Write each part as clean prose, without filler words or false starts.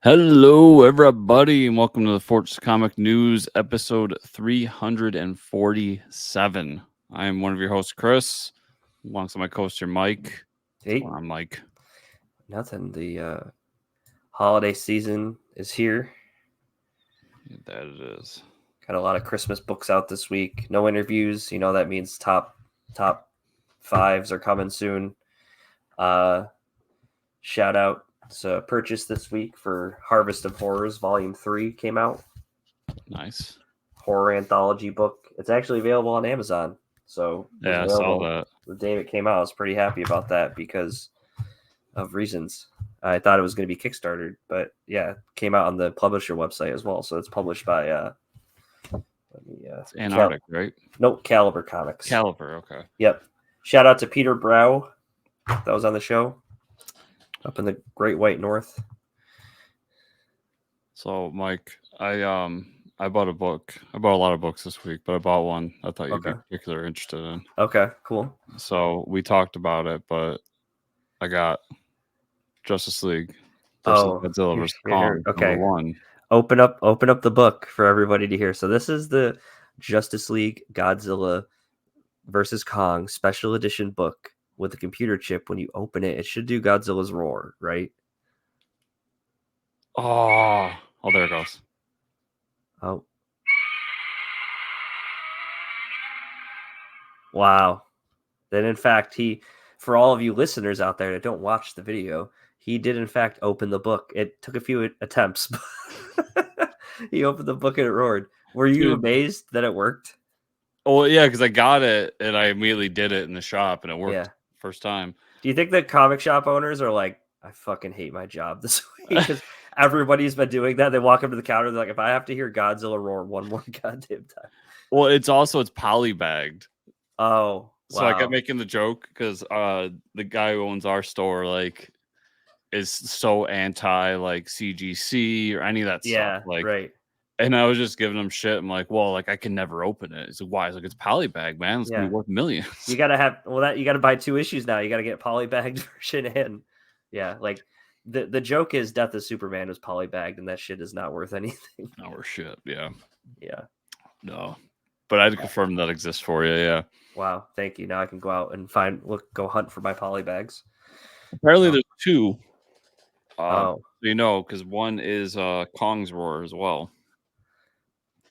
Hello, everybody, and welcome to the Forts Comic News, episode 347. I am one of your hosts, Chris, alongside my co-host here, Mike. Hey, I'm Mike. nothing. The holiday season is here. That it is. Got a lot of Christmas books out this week. No interviews. You know that means top fives are coming soon. Shout out to purchase this week for Harvest of Horrors Volume 3 came out. Nice. Horror anthology book. It's actually available on Amazon. So Yeah, I saw that. The day it came out, I was pretty happy about that because of reasons. I thought it was going to be Kickstarted, but yeah, it came out on the publisher website as well. So it's published by It's Antarctic, right? Nope, Caliber Comics. Caliber, okay. Yep. Shout out to Peter Brow that was on the show up in the Great White North. So, Mike, I bought a book. I bought a lot of books this week, but I bought one I thought you'd be particularly interested in. Okay, cool. So we talked about it, but I got Justice League versus Godzilla versus Kong. Okay. #1. Open up the book for everybody to hear. So this is the Justice League Godzilla versus Kong special edition book with a computer chip. When you open it, it should do Godzilla's roar, right? Oh, there it goes. Oh. Wow. Then in fact, for all of you listeners out there that don't watch the video, he did in fact open the book. It took a few attempts. He opened the book and it roared. Were you amazed that it worked? Oh yeah, because I got it and I immediately did it in the shop and it worked first time. Do you think that comic shop owners are like, I fucking hate my job this week? Because everybody's been doing that. They walk up to the counter, they're like, if I have to hear Godzilla roar one more goddamn time. Well, it's polybagged. Oh, wow. So I kept making the joke because the guy who owns our store is so anti CGC or any of that stuff. Right. And I was just giving him shit. I'm like, well, I can never open it. He's like, why? He's like, it's polybag, man. It's gonna be worth millions. You gotta buy 2 issues now. You gotta get polybagged version in. Yeah, like the joke is Death of Superman was polybagged, and that shit is not worth anything. Not worth shit. Yeah. Yeah. No. But I had to confirm that exists for you. Yeah. Wow. Thank you. Now I can go out and go hunt for my polybags. Apparently, there's 2. So because one is Kong's Roar as well.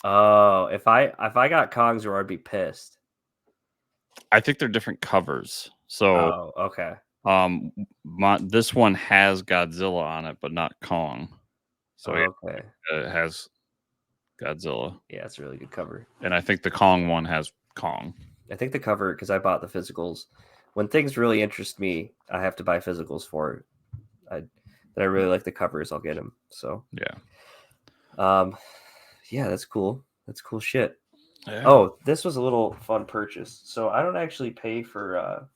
Oh, if I got Kong's Roar, I'd be pissed. I think they're different covers. So, okay. This one has Godzilla on it, but not Kong. So okay, it has Godzilla. Yeah, it's a really good cover. And I think the Kong one has Kong. I think the cover, because I bought the physicals. When things really interest me, I have to buy physicals for it. I really like the covers, I'll get them. So yeah. Yeah, that's cool. That's cool shit. Yeah. Oh, this was a little fun purchase. So I don't actually pay for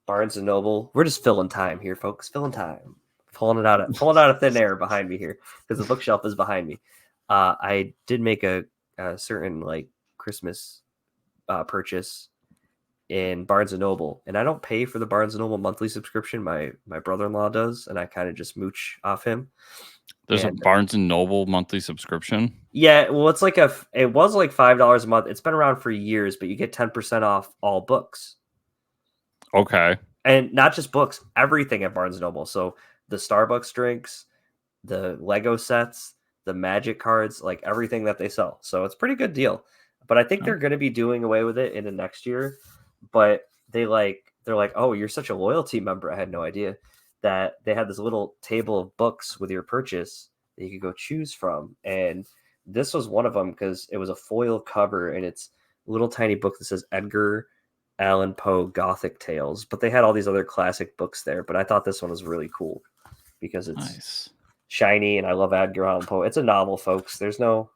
Barnes and Noble. We're just filling time here, folks. Filling time. Pulling it out of thin air behind me here because the bookshelf is behind me. I did make a certain Christmas purchase in Barnes and Noble, and I don't pay for the Barnes and Noble monthly subscription. My brother-in-law does, and I kind of just mooch off him. There's a Barnes and Noble monthly subscription. Yeah, well, it's it was like $5 a month. It's been around for years, but you get 10% off all books. Okay. And not just books, everything at Barnes and Noble. So the Starbucks drinks, the Lego sets, the Magic cards, like everything that they sell. So it's a pretty good deal. But I think they're going to be doing away with it in the next year. But they're like, oh, you're such a loyalty member. I had no idea that they had this little table of books with your purchase that you could go choose from. And this was one of them because it was a foil cover and it's a little tiny book that says Edgar Allan Poe Gothic Tales. But they had all these other classic books there. But I thought this one was really cool because it's shiny and I love Edgar Allan Poe. It's a novel, folks. There's no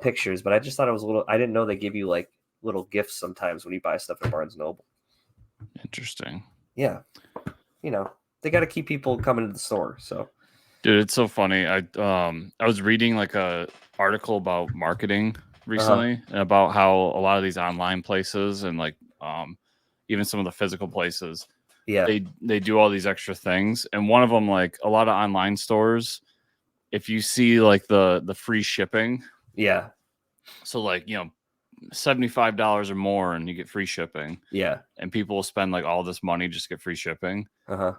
pictures, but I just thought it was a little. I didn't know they give you like little gifts sometimes when you buy stuff at Barnes and Noble. Interesting. Yeah, they got to keep people coming to the store. So, dude, it's so funny. I was reading like a article about marketing recently and about how a lot of these online places and even some of the physical places, they do all these extra things. And one of them, like a lot of online stores, if you see like the free shipping, Yeah. so like, you know, $75 or more and you get free shipping. Yeah. And people will spend like all this money just to get free shipping. Uh-huh.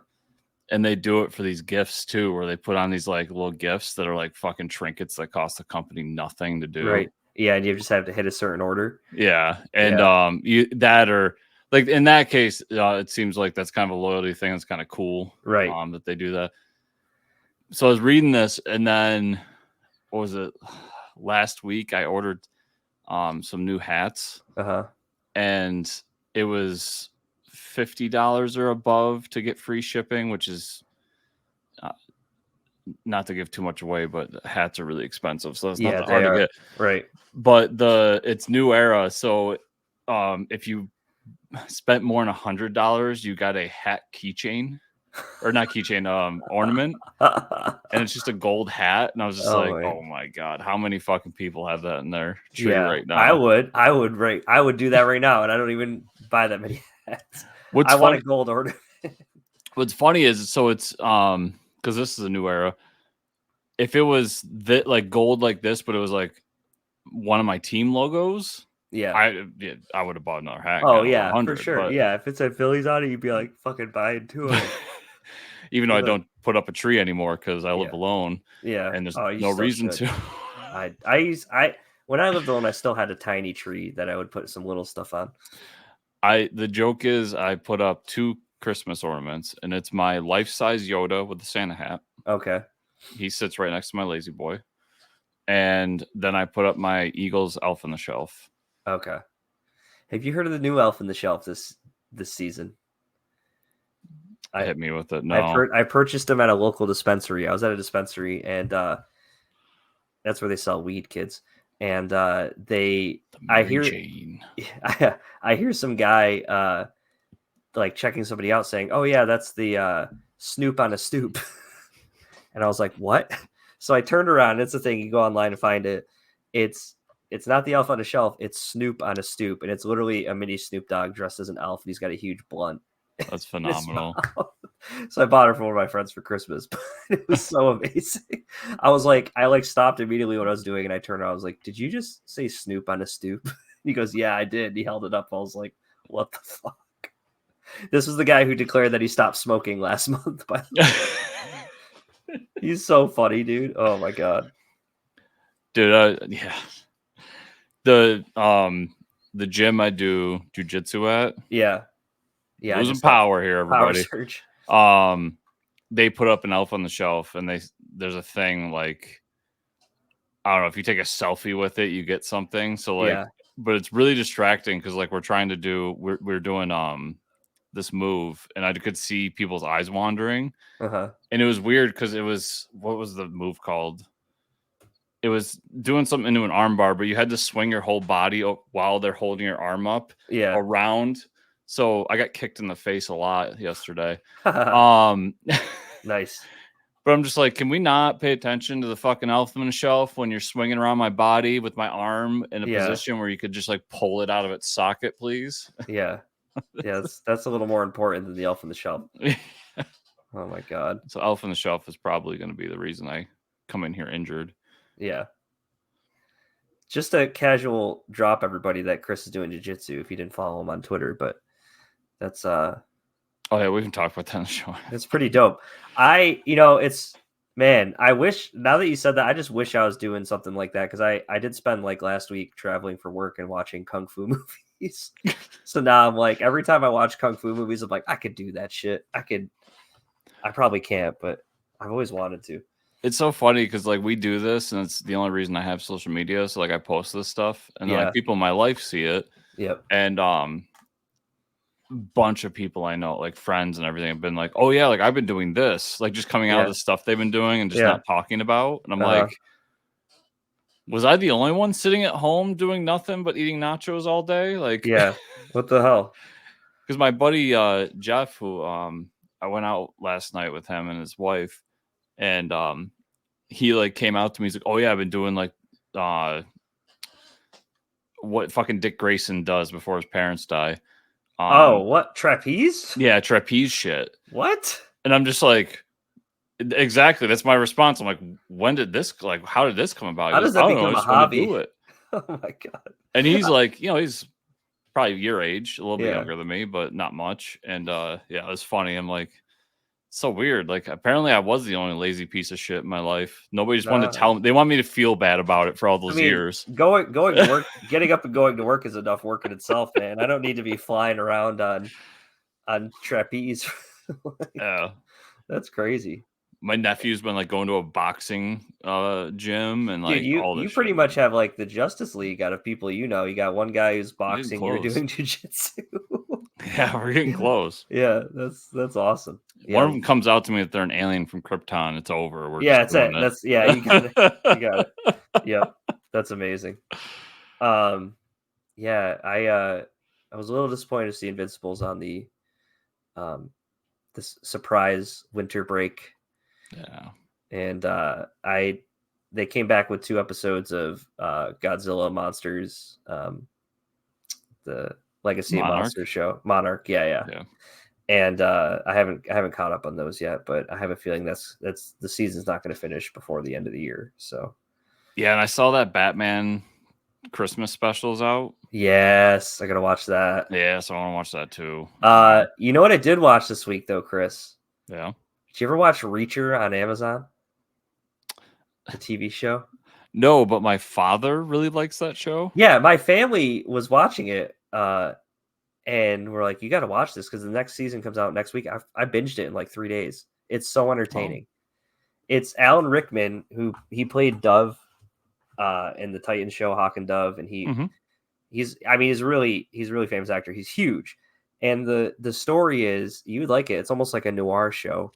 And they do it for these gifts too, where they put on these like little gifts that are like fucking trinkets that cost the company nothing to do. Right. Yeah, and you just have to hit a certain order. Yeah. And you that or like in that case, it seems like that's kind of a loyalty thing. It's kind of cool. Right. That they do that. So I was reading this, and then what was it? Last week I ordered some new hats. Uh-huh. And it was $50 or above to get free shipping, which is not to give too much away, but hats are really expensive, so it's not that hard to get. Right. But it's new era, so if you spent more than $100, you got a hat keychain, or not keychain, ornament, and it's just a gold hat. And I was just oh my god, how many fucking people have that in their tree right now? I would do that right now, and I don't even buy that many hats. I want a gold ornament. What's funny is, so it's because this is a new era. If it was like gold like this, but it was like one of my team logos, I would have bought another hat. Oh yeah, for sure. But, yeah, if it said Phillies on it, you'd be like fucking buying two of them. Even though I don't put up a tree anymore because I live alone. Yeah, and there's no reason to. When I lived alone, I still had a tiny tree that I would put some little stuff on. The joke is I put up 2 Christmas ornaments, and it's my life-size Yoda with the Santa hat. Okay. He sits right next to my lazy boy. And then I put up my Eagles Elf on the Shelf. Okay. Have you heard of the new Elf on the Shelf this season? Hit me with it. No. I purchased them at a local dispensary. I was at a dispensary, and that's where they sell weed, kids. And I hear some guy like checking somebody out saying, "Oh yeah, that's the Snoop on a stoop." And I was like, "What?" So I turned around. It's a thing. You go online and find it. It's not the Elf on a Shelf. It's Snoop on a stoop, and it's literally a mini Snoop Dogg dressed as an elf, and he's got a huge blunt. That's phenomenal. So I bought it for one of my friends for Christmas. But it was so amazing. I stopped immediately what I was doing, and I turned around. I was like, "Did you just say Snoop on a stoop?" He goes, "Yeah, I did." He held it up. I was like, "What the fuck?" This was the guy who declared that he stopped smoking last month. By the way. He's so funny, dude. Oh my god, dude. Yeah, the gym I do jujitsu at. Yeah. Losing power here, everybody. Power surge. They put up an Elf on the Shelf, and there's a thing like, I don't know, if you take a selfie with it, you get something. So like, but it's really distracting because like we're doing this move, and I could see people's eyes wandering. Uh-huh. And it was weird because what was the move called? It was doing something into an arm bar, but you had to swing your whole body while they're holding your arm up around. So I got kicked in the face a lot yesterday. Nice. But I'm just like, can we not pay attention to the fucking Elf on the Shelf when you're swinging around my body with my arm in a position where you could just like pull it out of its socket, please? Yeah. Yeah, that's a little more important than the Elf on the Shelf. Oh my god. So Elf on the Shelf is probably going to be the reason I come in here injured. Yeah. Just a casual drop, everybody, that Chris is doing jiu-jitsu if you didn't follow him on Twitter, but that's oh yeah, we can talk about that on the show. It's pretty dope. I wish, now that you said that, I just wish I was doing something like that, because I did spend like last week traveling for work and watching kung fu movies. So now I'm like, every time I watch kung fu movies, I'm like, I could do that shit. I probably can't, but I've always wanted to. It's so funny because like we do this, and it's the only reason I have social media. So like I post this stuff, and then, like people in my life see it. Yep. And bunch of people I know, like friends and everything, have been like, "Oh yeah, like I've been doing this," like just coming out of the stuff they've been doing and just not talking about. And I'm like, was I the only one sitting at home doing nothing but eating nachos all day? Like, what the hell? Because my buddy Jeff, who I went out last night with him and his wife, and he like came out to me. He's like, "Oh yeah, I've been doing like what fucking Dick Grayson does before his parents die." What? Trapeze? Yeah, trapeze shit. What? And I'm just like, Exactly. That's my response. I'm like, when did this, like, how did this come about? How He goes, does I that don't know. I become a just wanted to hobby? do it. Oh my god. And he's like, he's probably your age, a little bit Yeah. younger than me, but not much. And yeah, it was funny. I'm like, so weird. Like, apparently I was the only lazy piece of shit in my life. Nobody just wanted to tell me. They want me to feel bad about it for all those years. Going to work, getting up and going to work is enough work in itself, man. I don't need to be flying around on trapeze. Yeah. That's crazy. My nephew's been like going to a boxing gym and Dude, like all you this pretty shit. much have like the Justice League out of people you know. You got one guy who's boxing, you're close. doing jujitsu. Yeah, we're getting close. Yeah, that's awesome. One Yeah, of them comes out to me that they're an alien from Krypton. It's over. We're yeah, just that's doing it. it. That's you got it. You got it. Yep, that's amazing. Yeah, I was a little disappointed to see Invincibles on the this surprise winter break. Yeah. And they came back with 2 episodes of Godzilla Monsters, the Legacy of Monsters show, Monarch. Yeah. And I haven't caught up on those yet, but I have a feeling that's the season's not going to finish before the end of the year. So yeah, and I saw that Batman Christmas specials out. Yes, I gotta watch that. Yeah, so I want to watch that too. You know what I did watch this week though, Chris? Yeah. Did you ever watch Reacher on Amazon? The TV show? No, but my father really likes that show. Yeah, my family was watching it, and we're like, "You got to watch this because the next season comes out next week." I binged it in like 3 days. It's so entertaining. It's Alan Rickman who he played Dove in the Titan show Hawk and Dove, and he's a really famous actor. He's huge, and the story is you would like it. It's almost like a noir show.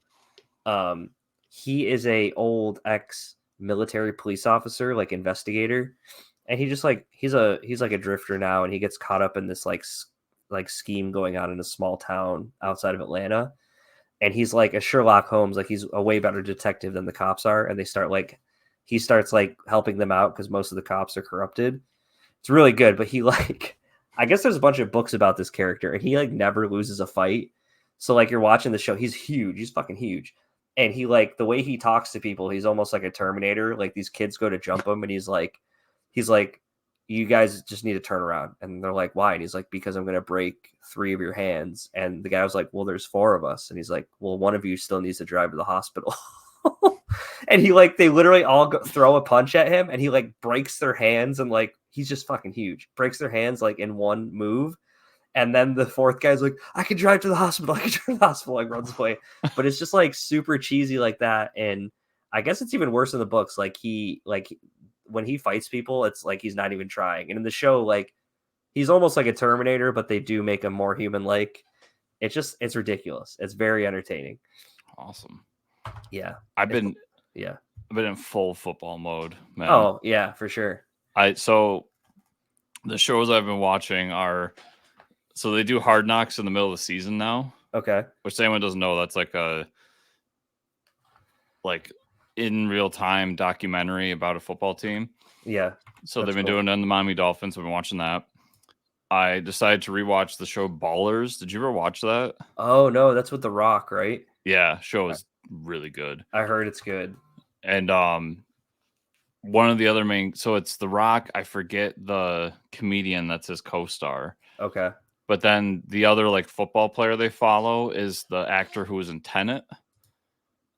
He is a old ex-military police officer, like investigator, and he just like he's like a drifter now, and he gets caught up in this like scheme going on in a small town outside of Atlanta, and he's like a Sherlock Holmes, like he's a way better detective than the cops are, and he starts like helping them out because most of the cops are corrupted. It's really good, but he like I guess there's a bunch of books about this character, and he like never loses a fight. So like you're watching the show, he's huge, he's fucking huge. And he like the way he talks to people, he's almost like a Terminator. Like these kids go to jump him, and he's like, you guys just need to turn around. And they're like, why? And he's like, because I'm gonna break 3 of your hands. And the guy was like, well, there's 4 of us. And he's like, well, one of you still needs to drive to the hospital. And he like they literally all throw a punch at him, and he like breaks their hands, and like he's just fucking huge. Breaks their hands like in one move. And then the 4th guy's like, I can drive to the hospital. I can drive to the hospital. Like runs away. But it's just like super cheesy like that. And I guess it's even worse in the books. Like when he fights people, it's like he's not even trying. And in the show, like he's almost like a Terminator, but they do make him more human like. It's ridiculous. It's very entertaining. Awesome. Yeah. I've been in full football mode, man. Oh, yeah, for sure. So the shows I've been watching are so they do Hard Knocks in the middle of the season now. Okay. Which anyone doesn't know, that's like a in real time documentary about a football team. Yeah. So they've been doing it on the Miami Dolphins. I've been watching that. I decided to rewatch the show Ballers. Did you ever watch that? Oh no, that's with The Rock, right? Yeah, show is really good. I heard it's good. And one of the other so it's The Rock. I forget the comedian that's his co-star. Okay. But then the other like football player they follow is the actor who was in Tenet.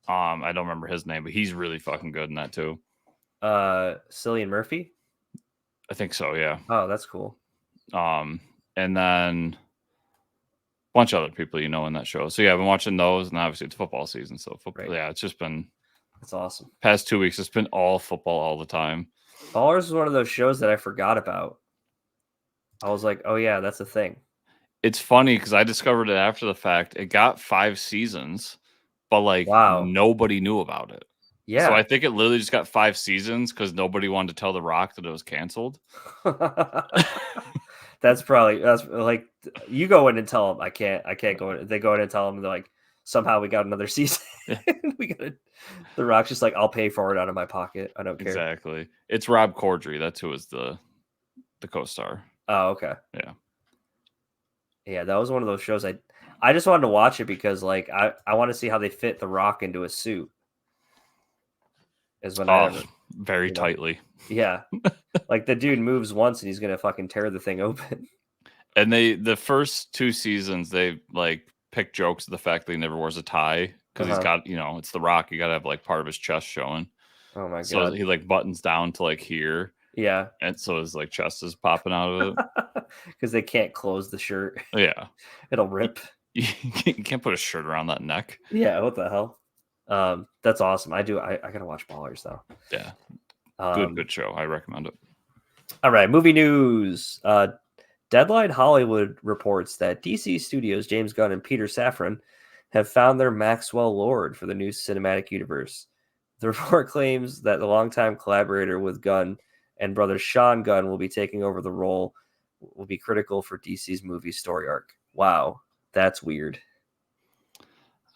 I don't remember his name, but he's really fucking good in that too. Cillian Murphy? I think so, yeah. Oh, that's cool. And then a bunch of other people in that show. So yeah, I've been watching those, and obviously it's football season. So football, yeah, it's just been that's awesome. Past 2 weeks, it's been all football all the time. Ballers is one of those shows that I forgot about. I was like, oh yeah, that's a thing. It's funny because I discovered it after the fact. It got 5 seasons, but like nobody knew about it. Yeah. So I think it literally just got 5 seasons because nobody wanted to tell The Rock that it was canceled. That's like you go in and tell them I can't go in. They go in and tell them they're like somehow we got another season. We got it. The Rock's just like I'll pay for it out of my pocket. I don't care. Exactly. It's Rob Corddry. That's who is the co-star. Oh, okay. Yeah. Yeah, that was one of those shows I just wanted to watch it because like I want to see how they fit The Rock into a suit. is when I never, very tightly. Yeah. Like the dude moves once and he's gonna fucking tear the thing open. And the first 2 seasons, they like pick jokes of the fact that he never wears a tie because he's got, it's The Rock. You got to have like part of his chest showing. Oh my So god. he like buttons down to like here. Yeah. And so his like chest is popping out of it. Because they can't close the shirt. Yeah. It'll rip. You can't put a shirt around that neck. Yeah, what the hell? That's awesome. I gotta watch Ballers though. Yeah. Good show. I recommend it. All right, movie news. Deadline Hollywood reports that DC Studios' James Gunn and Peter Safran have found their Maxwell Lord for the new cinematic universe. The report claims that the longtime collaborator with Gunn and brother Sean Gunn will be taking over the role, will be critical for DC's movie story arc. Wow, that's weird.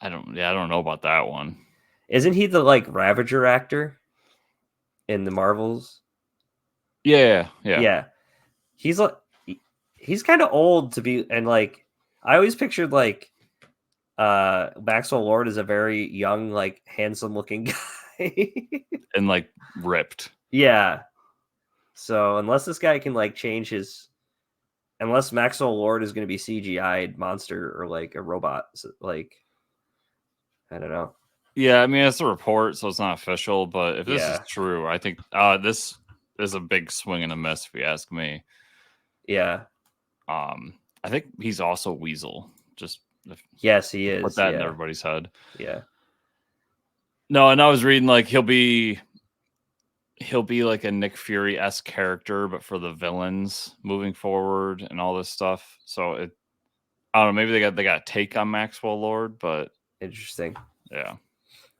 I don't know about that one. Isn't he the like Ravager actor in the Marvels? Yeah. He's like, he's kind of old to be, and like I always pictured like Maxwell Lord is a very young, like handsome looking guy. And like ripped. Yeah. So unless this guy can like change his, unless Maxwell Lord is going to be CGI'd monster or like a robot, like I don't know. Yeah, I mean it's a report, so it's not official. But if this Yeah. is true, I think this is a big swing and a miss, if you ask me. Yeah. I think he's also Weasel. Just yes, he is. Put that in everybody's head. Yeah. No, and I was reading like he'll be like a Nick Fury-esque character, but for the villains moving forward and all this stuff. So I don't know. Maybe they got a take on Maxwell Lord, but interesting. Yeah.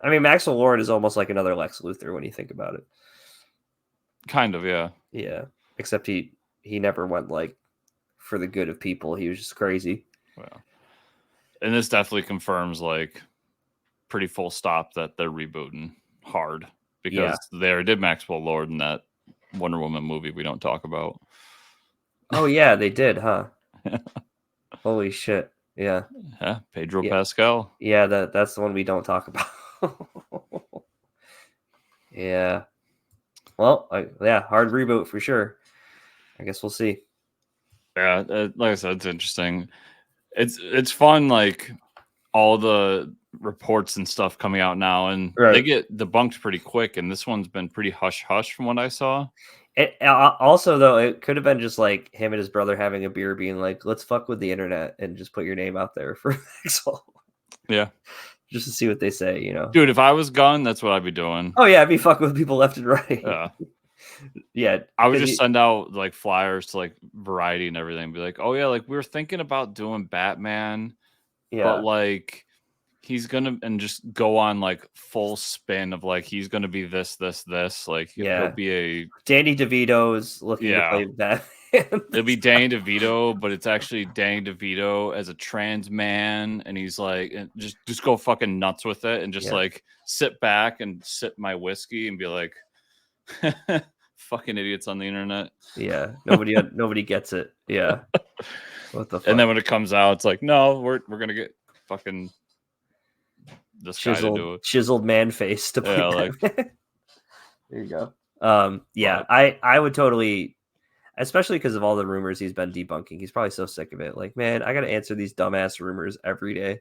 I mean, Maxwell Lord is almost like another Lex Luthor when you think about it. Kind of, yeah. Yeah. Except he never went like for the good of people. He was just crazy. Well, and this definitely confirms like pretty full stop that they're rebooting hard because they already did Maxwell Lord in that Wonder Woman movie we don't talk about. Oh yeah, they did, huh? Holy shit. Yeah. Pedro Pascal. Yeah, that's the one we don't talk about. Yeah. Well, hard reboot for sure. I guess we'll see. Yeah, like I said, it's interesting. It's fun, like all the reports and stuff coming out now, and they get debunked pretty quick. And this one's been pretty hush hush from what I saw. Also, though, it could have been just like him and his brother having a beer, being like, "Let's fuck with the internet and just put your name out there for Maxwell." Yeah, just to see what they say, you know. Dude, if I was Gunn, that's what I'd be doing. Oh yeah, I'd be fucking with people left and right. Yeah. Yeah, I would just send out like flyers to like Variety and everything, be like, "Oh yeah, like we were thinking about doing Batman, but like he's gonna," and just go on like full spin of like he's gonna be this. Like he'll be a Danny DeVito's looking to play Batman. It'll be Danny DeVito, but it's actually Danny DeVito as a trans man, and he's like, just go fucking nuts with it, and just like sit back and sip my whiskey and be like. Fucking idiots on the internet. Yeah, nobody gets it. Yeah, what the fuck? And then when it comes out, it's like, no, we're gonna get fucking this guy to do it. Chiseled man face to play. Like there you go. I would totally, especially because of all the rumors he's been debunking. He's probably so sick of it. Like, man, I got to answer these dumbass rumors every day.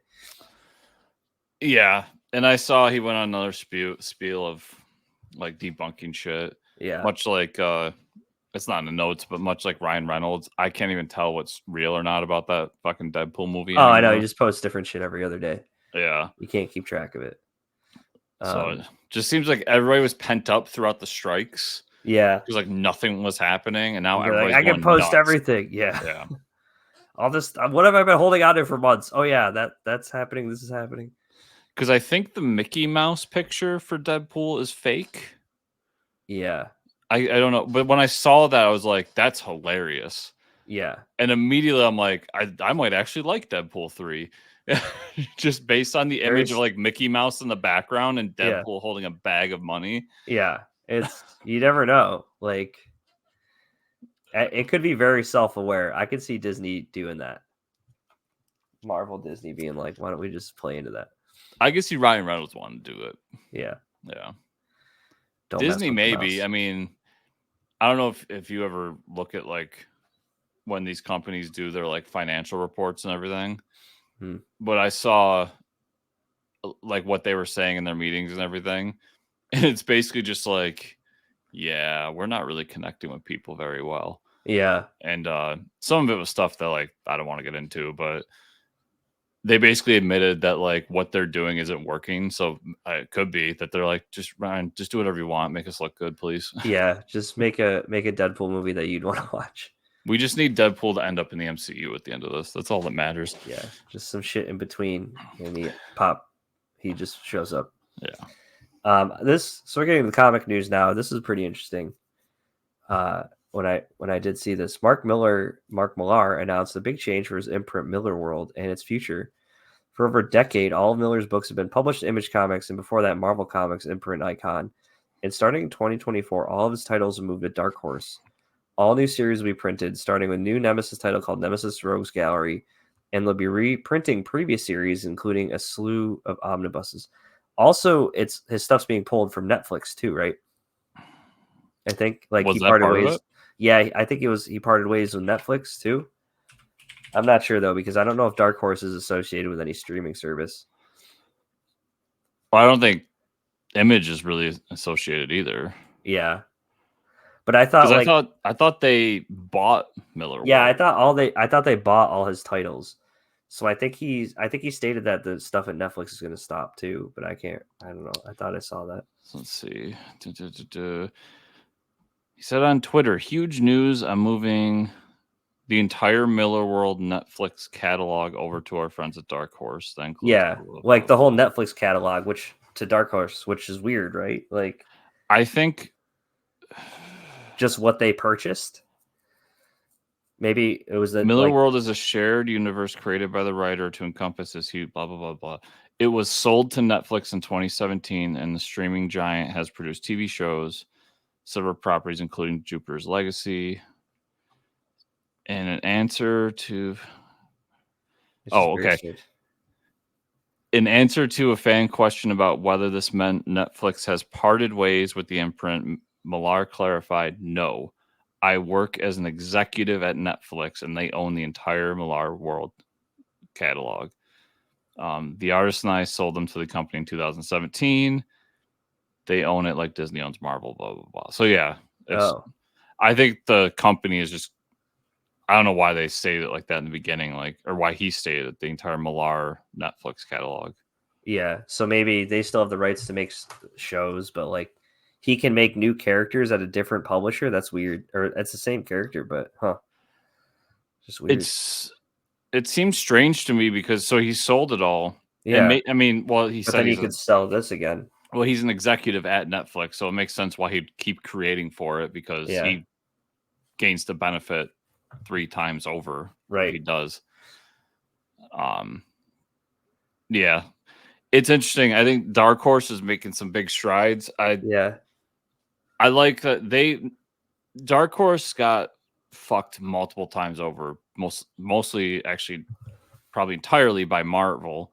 Yeah, and I saw he went on another spiel of like debunking shit. Yeah, much like it's not in the notes, but much like Ryan Reynolds, I can't even tell what's real or not about that fucking Deadpool movie. Oh, I know. He just posts different shit every other day. Yeah, you can't keep track of it. So it just seems like everybody was pent up throughout the strikes. Yeah, because like nothing was happening, and now everybody's I can post nuts. Everything. Yeah. All this. What have I been holding on to for months? Oh yeah, that's happening. This is happening. Because I think the Mickey Mouse picture for Deadpool is fake. Yeah. I don't know. But when I saw that, I was like, that's hilarious. Yeah. And immediately I'm like, I might actually like Deadpool 3. Just based on the image of like Mickey Mouse in the background and Deadpool holding a bag of money. Yeah. It's, you never know. Like, it could be very self-aware. I could see Disney doing that. Marvel Disney being like, why don't we just play into that? I guess Ryan Reynolds wanted to do it. Yeah. Yeah. Don't Disney, mess with the maybe. mouse. I mean, I don't know if you ever look at like when these companies do their like financial reports and everything, but I saw like what they were saying in their meetings and everything, and it's basically just like, yeah, we're not really connecting with people very well. Yeah. And some of it was stuff that like I don't want to get into, but they basically admitted that like what they're doing isn't working. So it could be that they're like, just Ryan, just do whatever you want, make us look good, please. Yeah, just make a Deadpool movie that you'd want to watch. We just need Deadpool to end up in the MCU at the end of this. That's all that matters. Yeah, just some shit in between, and he just shows up. Yeah. So we're getting the comic news now. This is pretty interesting. When I did see this, Mark Millar announced a big change for his imprint Millarworld and its future. For over a decade, all of Millar's books have been published in Image Comics, and before that, Marvel Comics imprint icon. And starting in 2024, all of his titles will move to Dark Horse. All new series will be printed, starting with a new Nemesis title called Nemesis Rogues Gallery, and they'll be reprinting previous series, including a slew of omnibuses. Also, his stuff's being pulled from Netflix too, right? I think like Was he that parted part of ways. it? Yeah, I think he parted ways with Netflix too. I'm not sure though, because I don't know if Dark Horse is associated with any streaming service. Well, I don't think Image is really associated either. Yeah, but I thought like I thought they bought Millarworld. yeah, I thought they bought all his titles. So I think he stated that the stuff at Netflix is going to stop too, but I don't know. I thought I saw that. Let's see. He said on Twitter, huge news. I'm moving the entire Millarworld Netflix catalog over to our friends at Dark Horse. That includes like the whole Netflix catalog, to Dark Horse, which is weird, right? Like, I think just what they purchased. Maybe it was that Millarworld is a shared universe created by the writer to encompass this huge blah blah blah blah. It was sold to Netflix in 2017, and the streaming giant has produced TV shows, several properties including Jupiter's Legacy. And an answer to in answer to a fan question about whether this meant Netflix has parted ways with the imprint, Millar clarified, no. I work as an executive at Netflix, and they own the entire Millarworld catalog. The artist and I sold them to the company in 2017. They own it like Disney owns Marvel, blah, blah, blah. So, yeah. I think the company is just, I don't know why they stated it like that in the beginning, like, or why he stated it, the entire Millar Netflix catalog. Yeah. So maybe they still have the rights to make shows, but like, he can make new characters at a different publisher. That's weird. Or it's the same character, but just weird. It seems strange to me because he sold it all. Yeah. He said then he could sell this again. Well, he's an executive at Netflix, so it makes sense why he'd keep creating for it, because he gains the benefit 3 times over. Right. He does. Yeah. It's interesting. I think Dark Horse is making some big strides. I like that Dark Horse got fucked multiple times over, mostly actually probably entirely by Marvel.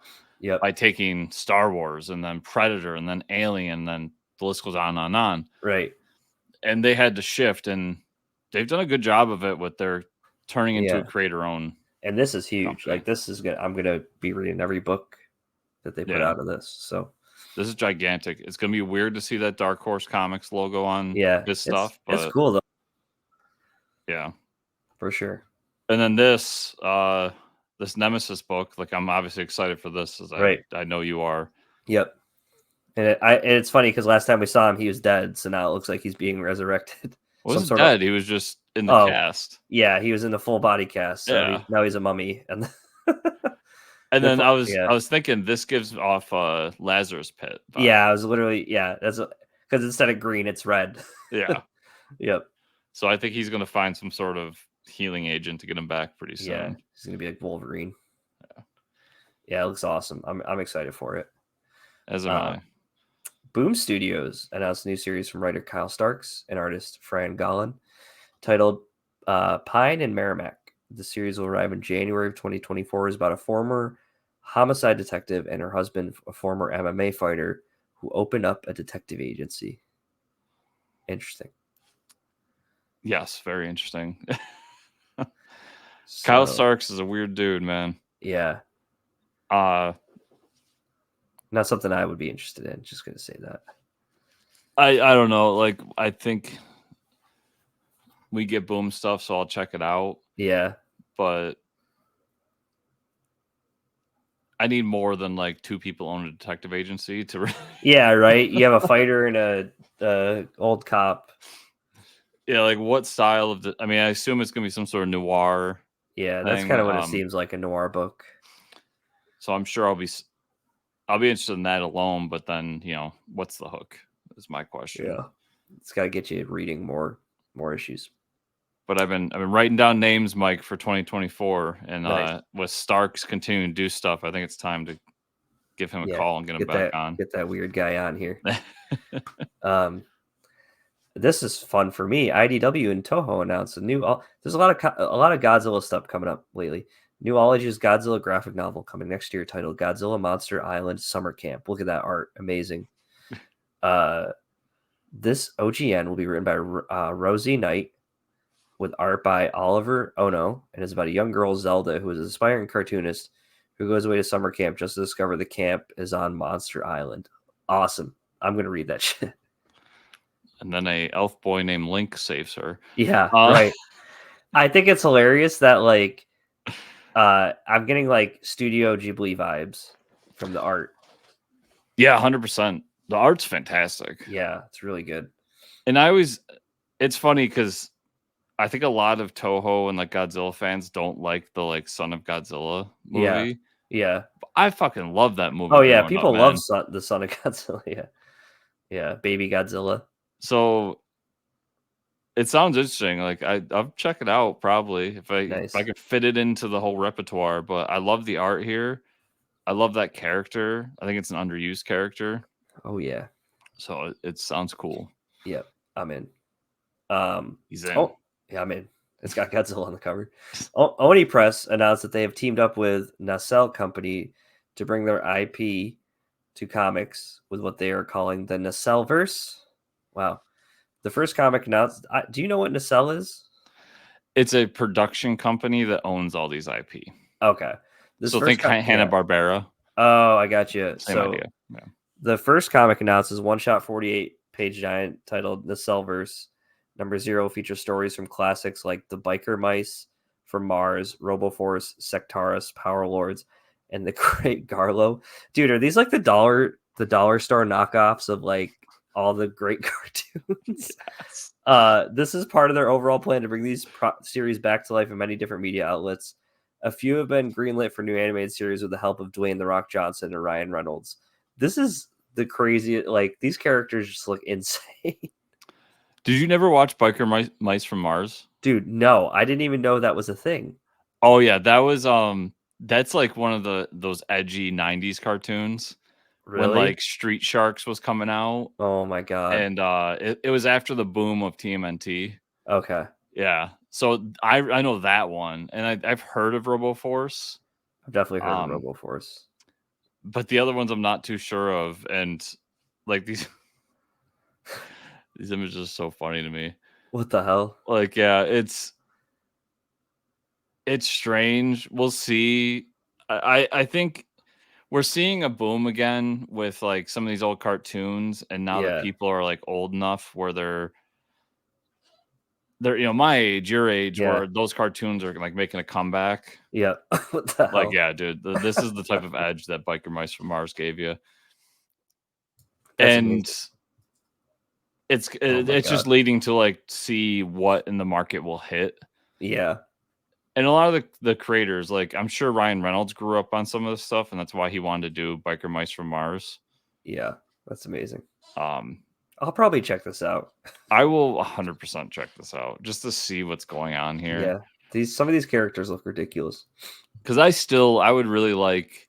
By taking Star Wars and then Predator and then Alien, and then the list goes on and on. Right. And they had to shift, and they've done a good job of it with their turning into a creator own. And this is huge. Company. Like, this is I'm gonna be reading every book that they put out of this. So this is gigantic. It's gonna be weird to see that Dark Horse Comics logo on this stuff. But it's cool though. Yeah. For sure. And then this Nemesis book, like, I'm obviously excited for this, as I know you are. Yep. And it's funny because last time we saw him, he was dead. So now it looks like he's being resurrected. He wasn't dead. He was just in the cast. Yeah, he was in the full body cast. So now he's a mummy. And then I was thinking this gives off Lazarus Pit vibe. Yeah, I was literally that's because instead of green, it's red. Yeah. Yep. So I think he's going to find some sort of healing agent to get him back pretty soon. Yeah, he's going to be like Wolverine. Yeah, it looks awesome. I'm excited for it. As am I. Boom Studios announced a new series from writer Kyle Starks and artist Fran Gollin titled Pine and Merrimack. The series will arrive in January of 2024. It's about a former homicide detective and her husband, a former MMA fighter, who open up a detective agency. Interesting. Yes, very interesting. Kyle So Starks is a weird dude, man. yeah, Uh not something I would be interested in. Just gonna say that. I don't know. Like, I think we get Boom stuff, so I'll check it out. Yeah, But I need more than like 2 people own a detective agency to really... yeah, right. You have a fighter and a old cop. Yeah, like what style of I mean, I assume it's gonna be some sort of noir Yeah, that's thing. kind of what it seems like, a noir book. So I'm sure I'll be interested in that alone. But then, what's the hook? Is my question. Yeah, it's got to get you reading more issues. But I've been writing down names, Mike, for 2024, and Nice. with Starks continuing to do stuff, I think it's time to give him a call and get him back on. Get that weird guy on here. This is fun for me. IDW and Toho announced a new. There's a lot of Godzilla stuff coming up lately. New Ology's Godzilla graphic novel coming next year, titled Godzilla Monster Island Summer Camp. Look at that art, amazing. This OGN will be written by Rosie Knight, with art by Oliver Ono, and is about a young girl, Zelda, who is an aspiring cartoonist who goes away to summer camp just to discover the camp is on Monster Island. Awesome. I'm going to read that shit. And then a elf boy named Link saves her. Yeah, right. I think it's hilarious that, like, I'm getting, like, Studio Ghibli vibes from the art. Yeah, 100%. The art's fantastic. Yeah, it's really good. And it's funny because I think a lot of Toho and like Godzilla fans don't like the like Son of Godzilla movie. Yeah. But I fucking love that movie. Oh yeah, people love the Son of Godzilla. Yeah, Baby Godzilla. So it sounds interesting. Like I'll check it out probably if I could fit it into the whole repertoire. But I love the art here. I love that character. I think it's an underused character. Oh yeah. So it sounds cool. Yep, I'm in. He's in. Oh, yeah, I'm in. It's got Godzilla on the cover. Oni Press announced that they have teamed up with Nacelle Company to bring their IP to comics with what they are calling the Nacelleverse. Wow. The first comic announced. Do you know what Nacelle is? It's a production company that owns all these IP. Okay. So think Hanna-Barbera. Oh, I got you. Same idea. Yeah. The first comic announced is one-shot 48-page giant titled Nacelleverse. Number 0 features stories from classics like the Biker Mice from Mars, Roboforce, Sectaris, Power Lords, and the Great Garlo. Dude, are these like the dollar store knockoffs of like all the great cartoons? Yes. This is part of their overall plan to bring these series back to life in many different media outlets. A few have been greenlit for new animated series with the help of Dwayne "The Rock" Johnson and Ryan Reynolds. This is the crazy. Like, these characters just look insane. Did you never watch Biker Mice from Mars? Dude, no, I didn't even know that was a thing. Oh yeah, that was that's like one of those edgy 90s cartoons. Really? When like Street Sharks was coming out. Oh my god. And it was after the boom of TMNT. Okay. Yeah. So I know that one, and I've heard of Roboforce. I've definitely heard of Roboforce. But the other ones I'm not too sure of, and like these images are so funny to me. What the hell? Like, yeah, it's strange. We'll see. I think we're seeing a boom again with like some of these old cartoons, and now that people are like old enough where they're my age, your age, where those cartoons are like making a comeback. Yeah. What the hell? Like, yeah, dude, this is the type of edge that Biker Mice from Mars gave you. That's and amazing. It's just leading to like see what in the market will hit. Yeah. And a lot of the creators, like I'm sure Ryan Reynolds grew up on some of this stuff, and that's why he wanted to do Biker Mice from Mars. Yeah, that's amazing. I'll probably check this out. I will 100% check this out just to see what's going on here. Yeah, some of these characters look ridiculous. Because I would really like.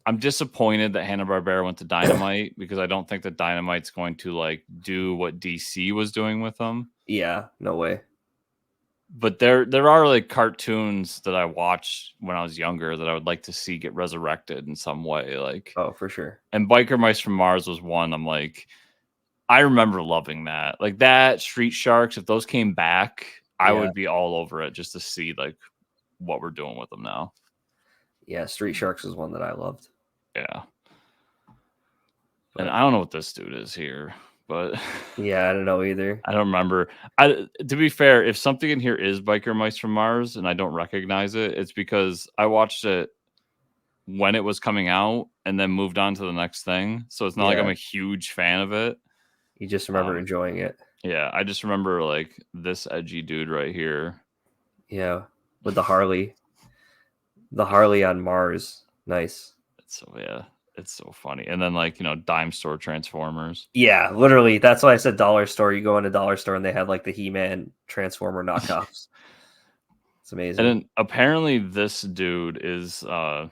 I'm disappointed that Hanna-Barbera went to Dynamite because I don't think that Dynamite's going to like do what DC was doing with them. Yeah, no way. But there are like cartoons that I watched when I was younger that I would like to see get resurrected in some way. Like, oh, for sure. And Biker Mice from Mars was one. I'm like, I remember loving that. Like that, Street Sharks, if those came back, I Yeah. would be all over it just to see like what we're doing with them now. Yeah, Street Sharks was one that I loved. Yeah. But, And I don't know what this dude is here, but yeah, I don't know either. I don't remember. To be fair, if something in here is Biker Mice from Mars and I don't recognize it, it's because I watched it when it was coming out and then moved on to the next thing. So it's not like I'm a huge fan of it. You just remember enjoying it. Yeah, I just remember like this edgy dude right here. Yeah, with the Harley. The Harley on Mars. Nice. It's so funny. And then like, dime store Transformers. Yeah, literally. That's why I said dollar store. You go in a dollar store and they have like the He-Man Transformer knockoffs. It's amazing. And then apparently this dude is the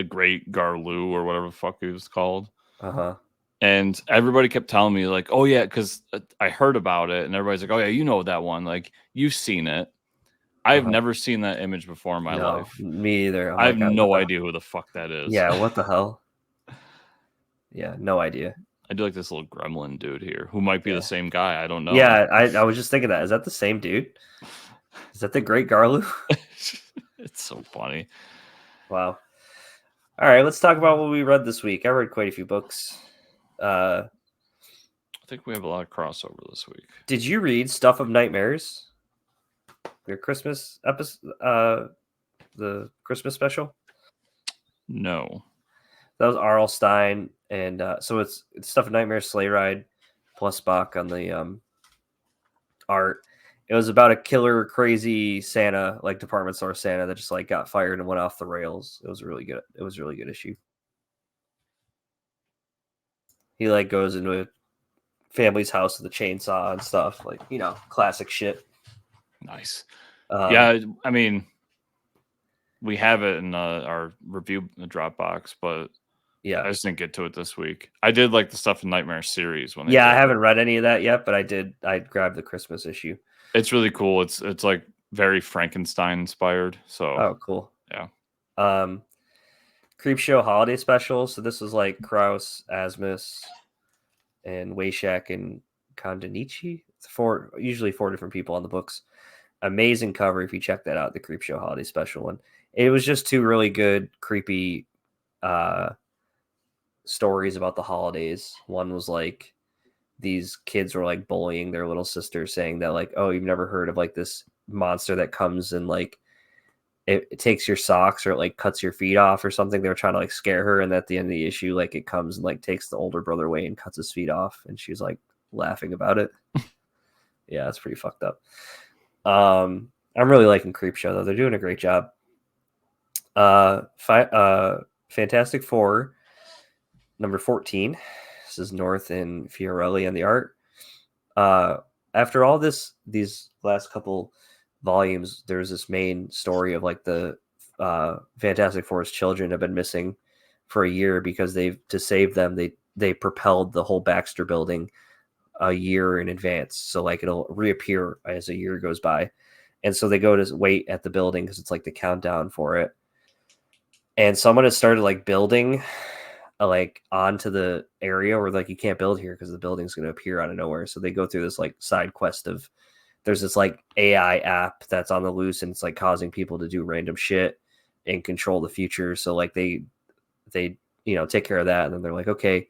Great Garloo or whatever the fuck he was called. Uh-huh. And everybody kept telling me like, oh yeah, because I heard about it, and everybody's like, oh yeah, you know that one, like you've seen it. I've never seen that image before in my life. Me either. I have no idea who the fuck that is. Yeah, what the hell? Yeah, no idea. I do like this little gremlin dude here, who might be the same guy. I don't know. Yeah, I was just thinking that. Is that the same dude? Is that the Great Garloo? It's so funny. Wow. All right, let's talk about what we read this week. I read quite a few books. I think we have a lot of crossover this week. Did you read Stuff of Nightmares? Your Christmas episode, the Christmas special? No. That was R.L. Stine, and so it's Stuff of Nightmares, Slayride, plus Bach on the art. It was about a killer, crazy Santa, like department store Santa, that just like got fired and went off the rails. It was really good. It was a really good issue. He like goes into a family's house with a chainsaw and stuff, like classic shit. Nice. Yeah, I mean, we have it in our review Dropbox, but yeah, I just didn't get to it this week. I did like the Stuff in Nightmare series when I haven't read any of that yet, but I grabbed the Christmas issue. It's really cool. It's like very Frankenstein inspired. So cool. Yeah. Creepshow holiday special. So this was like Kraus, Asmus, and Wayshak and Kondanichi. It's usually four different people on the books. Amazing cover if you check that out, the Creepshow holiday special one. It was just two really good, creepy stories about the holidays. One was like these kids were like bullying their little sister, saying that like, oh, you've never heard of like this monster that comes and like it takes your socks or it like cuts your feet off or something. They were trying to like scare her, and at the end of the issue, like it comes and like takes the older brother away and cuts his feet off, and she's like laughing about it. Yeah, it's pretty fucked up. I'm really liking Creepshow though. They're doing a great job. Fantastic Four number 14. This is North and Fiorelli on the art. After all these last couple volumes, there's this main story of like the Fantastic Four's children have been missing for a year because to save them, they propelled the whole Baxter building a year in advance. So like it'll reappear as a year goes by. And so they go to wait at the building because it's like the countdown for it. And someone has started like building like onto the area where like you can't build here because the building's going to appear out of nowhere. So they go through this like side quest of there's this like AI app that's on the loose and it's like causing people to do random shit and control the future. So like they take care of that, and then they're like, okay,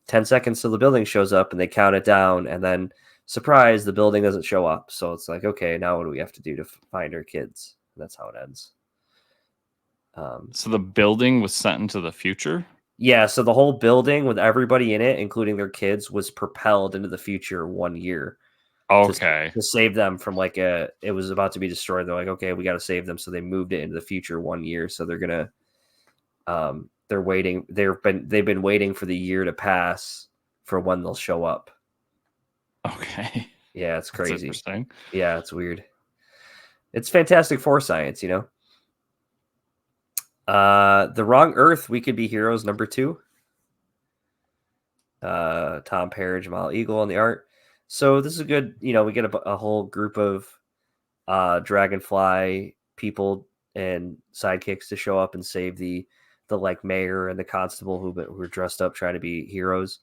10 seconds till the building shows up, and they count it down, and then surprise, the building doesn't show up. So it's like, okay, now what do we have to do to find our kids? And that's how it ends. So the building was sent into the future? Yeah, so the whole building with everybody in it, including their kids, was propelled into the future 1 year. Okay. To save them from like it was about to be destroyed. They're like, okay, we got to save them. So they moved it into the future 1 year. So they're going to, they're waiting. They've been waiting for the year to pass for when they'll show up. Okay. Yeah, it's crazy. That's interesting. Yeah, it's weird. It's Fantastic Four science, The Wrong Earth, We Could Be Heroes, number 2. Tom Perry, Jamal Eagle on the art. So this is good. We get a whole group of Dragonfly people and sidekicks to show up and save the like mayor and the constable who were dressed up trying to be heroes.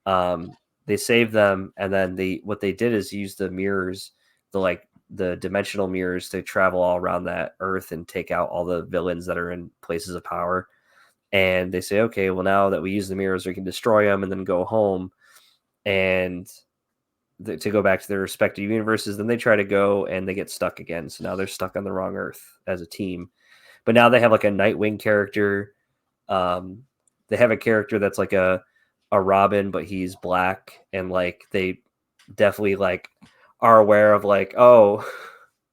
The they save them, and then what they did is use the mirrors, the dimensional mirrors, to travel all around that Earth and take out all the villains that are in places of power. And they say, okay, well, now that we use the mirrors, we can destroy them and then go home and to go back to their respective universes. Then they try to go and they get stuck again. So now they're stuck on the wrong Earth as a team. But now they have like a Nightwing character. They have a character that's like a Robin, but he's black, and like they definitely like are aware of like, oh,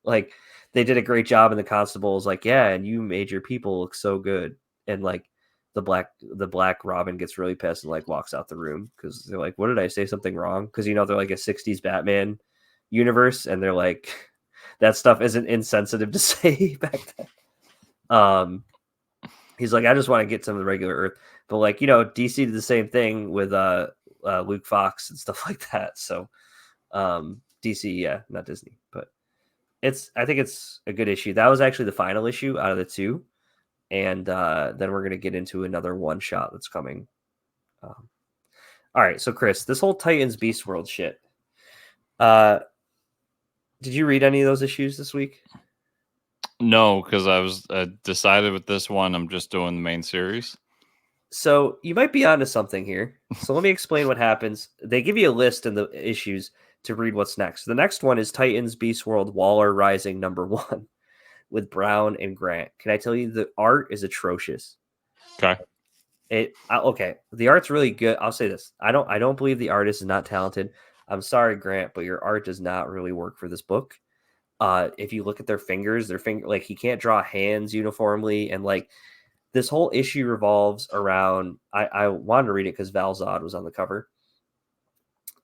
like they did a great job in the Constables, like, yeah, and you made your people look so good. And like the black Robin gets really pissed and like walks out the room because they're like, what did I say something wrong? Because they're like a 60s Batman universe, and they're like, that stuff isn't insensitive to say back then. He's like, I just want to get some of the regular Earth. But like, DC did the same thing with Luke Fox and stuff like that. So DC, yeah, not Disney. But I think it's a good issue. That was actually the final issue out of the two. And then we're going to get into another one shot that's coming. All right. So Chris, this whole Titans Beast World shit. Did you read any of those issues this week? No, because I decided with this one, I'm just doing the main series. So you might be onto something here. So let me explain what happens. They give you a list in the issues to read what's next. The next one is Titans Beast World Waller Rising #1 with Brown and Grant. Can I tell you, the art is atrocious. Okay. Okay. The art's really good. I'll say this. I don't believe the artist is not talented. I'm sorry, Grant, but your art does not really work for this book. If you look at their fingers, like he can't draw hands uniformly, and like this whole issue revolves around. I wanted to read it because Val Zod was on the cover.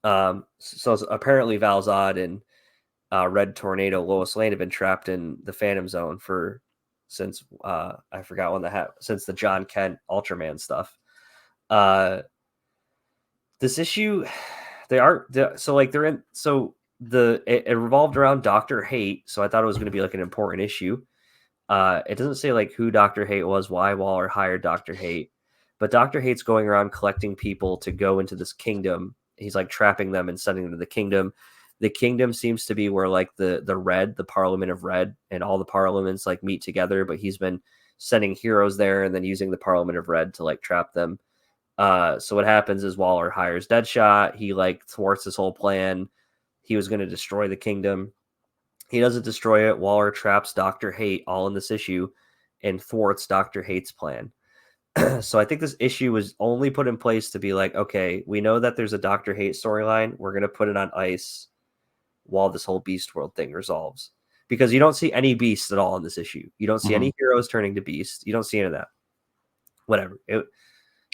So apparently Val Zod and Red Tornado Lois Lane have been trapped in the Phantom Zone since I forgot when since the John Kent Ultraman stuff. This issue, it revolved around Dr. Hate, so I thought it was going to be like an important issue. It doesn't say like who Dr. Hate was, why Waller hired Dr. Hate, but Dr. Hate's going around collecting people to go into this kingdom. He's like trapping them and sending them to the kingdom. The kingdom seems to be where like the Parliament of Red, and all the parliaments like meet together, but he's been sending heroes there and then using the Parliament of Red to like trap them. So what happens is Waller hires Deadshot. He like thwarts this whole plan. He was going to destroy the kingdom. He doesn't destroy it. Waller traps Dr. Hate all in this issue and thwarts Dr. Hate's plan. So I think this issue was only put in place to be like, okay, we know that there's a Dr. Hate storyline. We're going to put it on ice while this whole Beast World thing resolves. Because you don't see any beasts at all in this issue. You don't see any heroes turning to beasts. You don't see any of that. Whatever.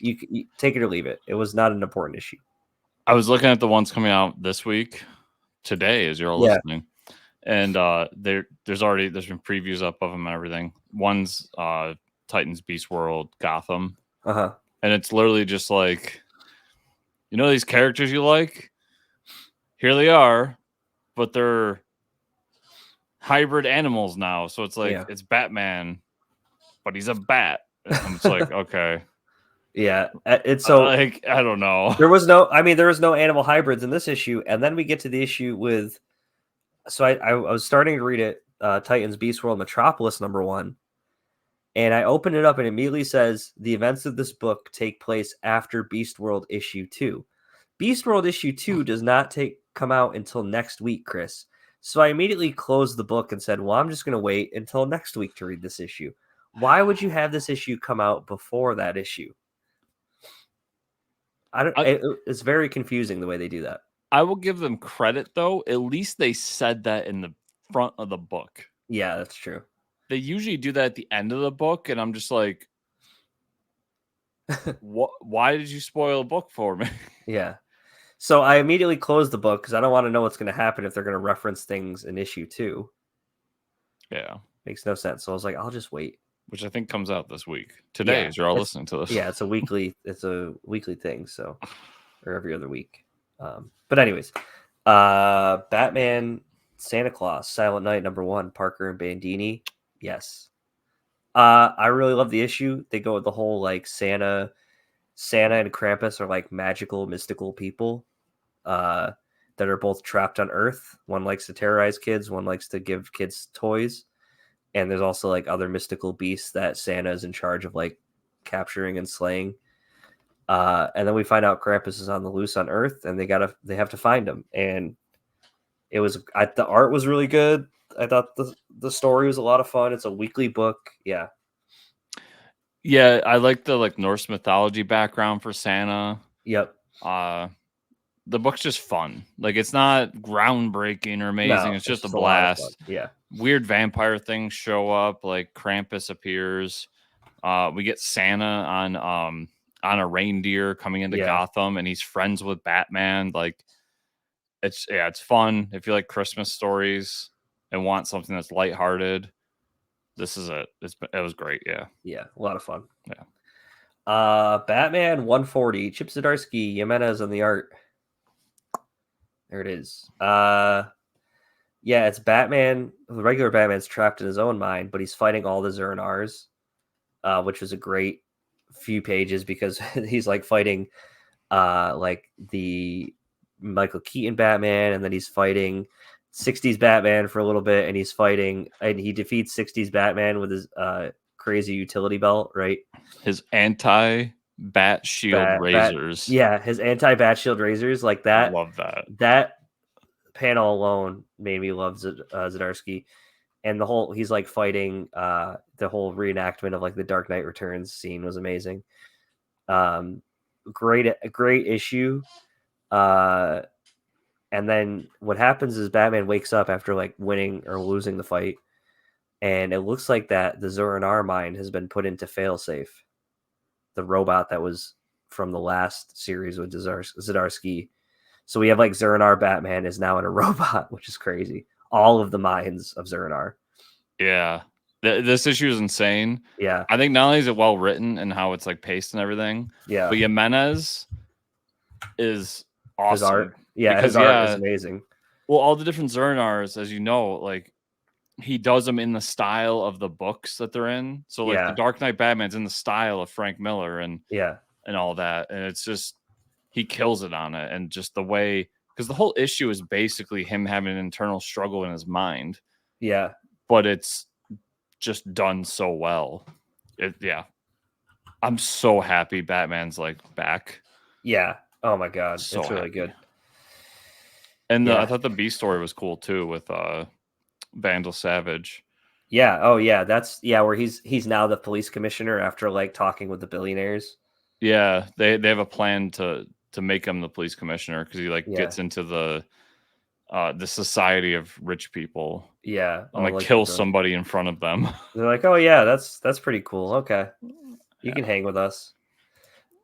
You take it or leave it. It was not an important issue. I was looking at the ones coming out this week, today, as you're all listening. And there's been previews up of them and everything. One's Titans Beast World Gotham. And it's literally just like, these characters you like? Here they are, but they're hybrid animals now. So it's like, it's Batman, but he's a bat. And it's like, okay. Yeah. It's so like, I don't know. There was no animal hybrids in this issue. And then we get to the issue with, so I was starting to read it, Titans Beast World Metropolis #1. And I opened it up and it immediately says the events of this book take place after Beast World issue 2. Beast World issue 2 does not come out until next week, Chris. So I immediately closed the book and said, well, I'm just going to wait until next week to read this issue. Why would you have this issue come out before that issue? It's very confusing the way they do that. I will give them credit, though. At least they said that in the front of the book. Yeah, that's true. They usually do that at the end of the book, and I'm just like, why did you spoil a book for me? Yeah. So I immediately closed the book because I don't want to know what's going to happen if they're going to reference things in issue 2. Yeah. Makes no sense. So I was like, I'll just wait. Which I think comes out this week. Today, as you're all listening to this. Yeah, it's a weekly thing, so, or every other week. But anyways, Batman, Santa Claus, Silent Night #1, Parker and Bandini. Yes. I really love the issue. They go with the whole like Santa and Krampus are like magical, mystical people. that are both trapped on Earth. One likes to terrorize kids, one likes to give kids toys. And there's also like other mystical beasts that Santa is in charge of like capturing and slaying. And then we find out Krampus is on the loose on Earth, and they have to find him. And the art was really good. I thought the story was a lot of fun. It's a weekly book. Yeah. Yeah, I like the like Norse mythology background for Santa. Yep. The book's just fun. Like, it's not groundbreaking or amazing. No, It's just a lot of fun. blast. Yeah. Weird vampire things show up. Like Krampus appears. We get Santa on a reindeer coming into Gotham, and he's friends with Batman. Like, it's fun. If you like Christmas stories and want something that's lighthearted, this is it. It was great. Yeah. Yeah, a lot of fun. Yeah. Batman 140, Chip Zdarsky, Jimenez on the art. There it is. Yeah, it's Batman. The regular Batman's trapped in his own mind, but he's fighting all the Zur-En-Arrs, which was a great few pages because he's like fighting like the Michael Keaton Batman, and then he's fighting 60s Batman for a little bit, and he defeats 60s Batman with his crazy utility belt, right? His anti-bat shield razors. His anti-bat shield razors, like that. I love that. That panel alone made me love Zdarsky. And he's like fighting the whole reenactment of like the Dark Knight Returns scene was amazing. Great issue. And then what happens is Batman wakes up after like winning or losing the fight, and it looks like that the Zur-En-Arr mind has been put into failsafe, the robot that was from the last series with Zdarsky. So we have like Zur-En-Arr Batman is now in a robot, which is crazy. All of the minds of Zur-En-Arr. Yeah. This issue is insane. Yeah. I think not only is it well written and how it's like paced and everything, but Jimenez is awesome. His art. Yeah, his art is amazing. Well, all the different Zur-En-Arrs, as you know, like he does them in the style of the books that they're in. So like the Dark Knight Batman's in the style of Frank Miller and all that. And it's just, he kills it on it. And just the way, because the whole issue is basically him having an internal struggle in his mind. Yeah. But it's just done so well. I'm so happy Batman's like back. Yeah. Oh my God. So it's really good. And I thought the B story was cool too with Vandal Savage. Yeah. Oh yeah. That's where he's now the police commissioner after like talking with the billionaires. Yeah, they have a plan to make him the police commissioner because he like gets into the society of rich people. Yeah. And like kills somebody in front of them. They're like, oh yeah, that's pretty cool. Okay. You can hang with us.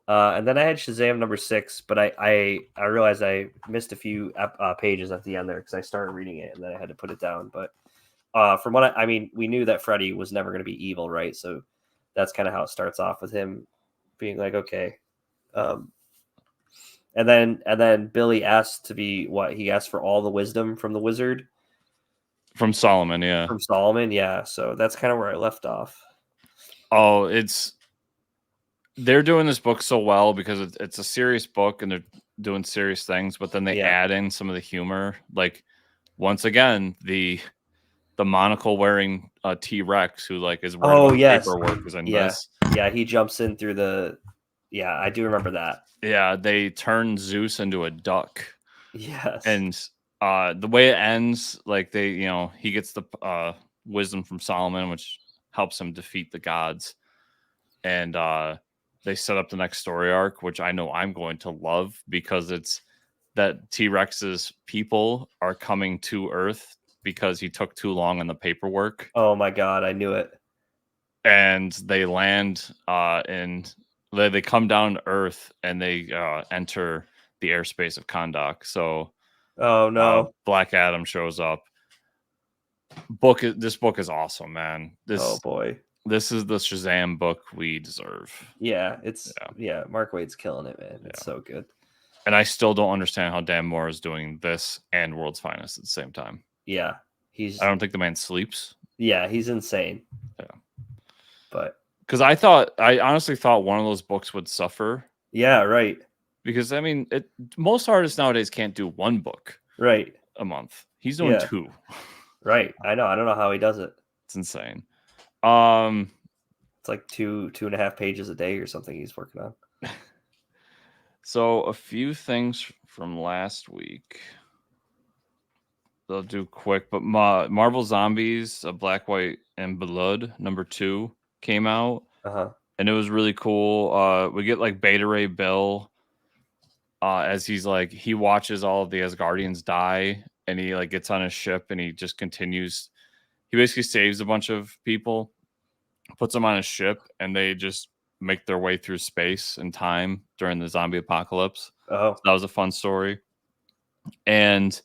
And then I had Shazam number 6, but I realized I missed a few pages at the end there because I started reading it and then I had to put it down. But from what I mean, we knew that Freddy was never going to be evil, right? So that's kind of how it starts off with him being like, okay. And then Billy asked to be he asked for all the wisdom from the wizard. From Solomon, yeah. From Solomon, yeah. So that's kind of where I left off. Oh, they're doing this book so well because it's a serious book and they're doing serious things, but then they add in some of the humor. Like once again, the monocle wearing T-Rex who like is wearing paperwork is in this. Yeah, he jumps in through the. Yeah, I do remember that. Yeah, they turn Zeus into a duck. Yes. And the way it ends, like he gets the wisdom from Solomon, which helps him defeat the gods. And they set up the next story arc, which I know I'm going to love because it's that T-Rex's people are coming to Earth because he took too long on the paperwork. Oh my God, I knew it. And they land they come down to Earth and they enter the airspace of Kahndaq. So oh no, Black Adam shows up. This book is awesome, man. Oh boy. This is the Shazam book we deserve. Yeah, Mark Waid's killing it, man. It's so good. And I still don't understand how Dan Moore is doing this and World's Finest at the same time. Yeah, I don't think the man sleeps. Yeah, he's insane. Yeah, but because I honestly thought one of those books would suffer. Yeah, right. Because I mean, most artists nowadays can't do one book Right. a month. He's doing 2. Right. I know. I don't know how he does it. It's insane. It's like 2.5 pages a day or something he's working on. So a few things from last week. They'll do quick, but Marvel Zombies, Black, White, and Blood #2 came out, and it was really cool. We get like Beta Ray Bill, as he watches all of the Asgardians die, and he like gets on his ship and he just continues. He basically saves a bunch of people, puts them on his ship, and they just make their way through space and time during the zombie apocalypse. So that was a fun story. And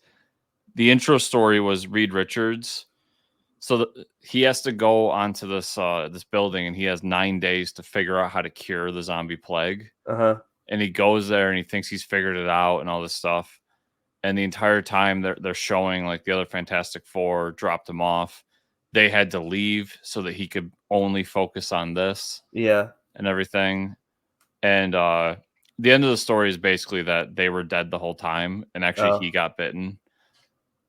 the intro story was Reed Richards. So he has to go onto this this building, and he has 9 days to figure out how to cure the zombie plague. And he goes there and he thinks he's figured it out and all this stuff. And the entire time they're showing like the other Fantastic Four dropped him off. They had to leave so that he could only focus on this. Yeah. And everything. And the end of the story is basically that they were dead the whole time, and actually he got bitten.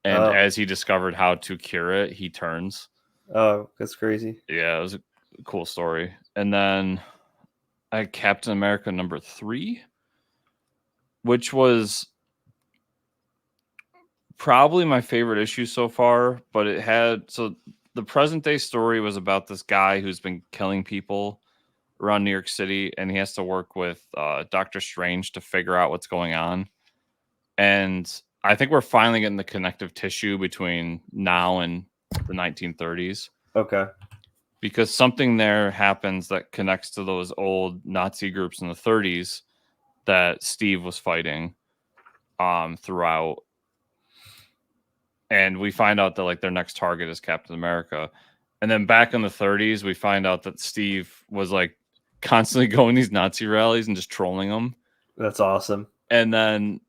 And as he discovered how to cure it, he turns. Oh, that's crazy. Yeah, it was a cool story. And then I had Captain America #3, which was probably my favorite issue so far. But it had, so the present day story was about this guy who's been killing people around New York City, and he has to work with Doctor Strange to figure out what's going on. And I think we're finally getting the connective tissue between now and the 1930s. Okay. Because something there happens that connects to those old Nazi groups in the 30s that Steve was fighting throughout. And we find out that like their next target is Captain America. And then back in the 30s, we find out that Steve was like constantly going to these Nazi rallies and just trolling them. That's awesome. And then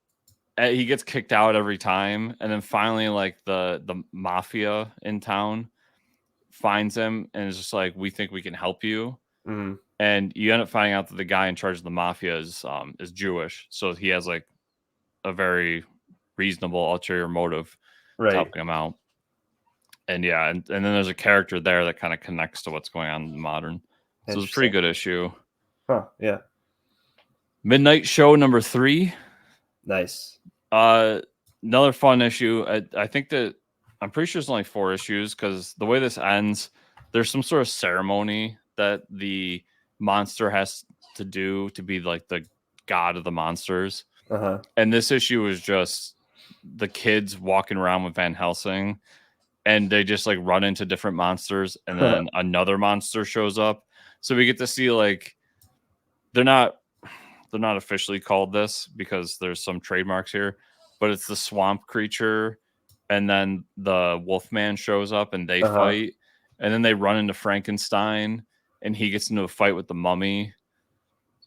he gets kicked out every time, and then finally like the mafia in town finds him and is just like, we think we can help you. And you end up finding out that the guy in charge of the mafia is Jewish, so he has like a very reasonable ulterior motive to helping him out. And yeah, and then there's a character there that kind of connects to what's going on in the modern. So it's a pretty good issue. Yeah. Midnite Show #3. Nice. Another fun issue. I think that I'm pretty sure it's only 4 issues, because the way this ends, there's some sort of ceremony that the monster has to do to be like the god of the monsters. And this issue is just the kids walking around with Van Helsing, and they just like run into different monsters, and then another monster shows up. So we get to see like they're not officially called this because there's some trademarks here, but it's the swamp creature, and then the Wolfman shows up and they fight, and then they run into Frankenstein and he gets into a fight with the mummy.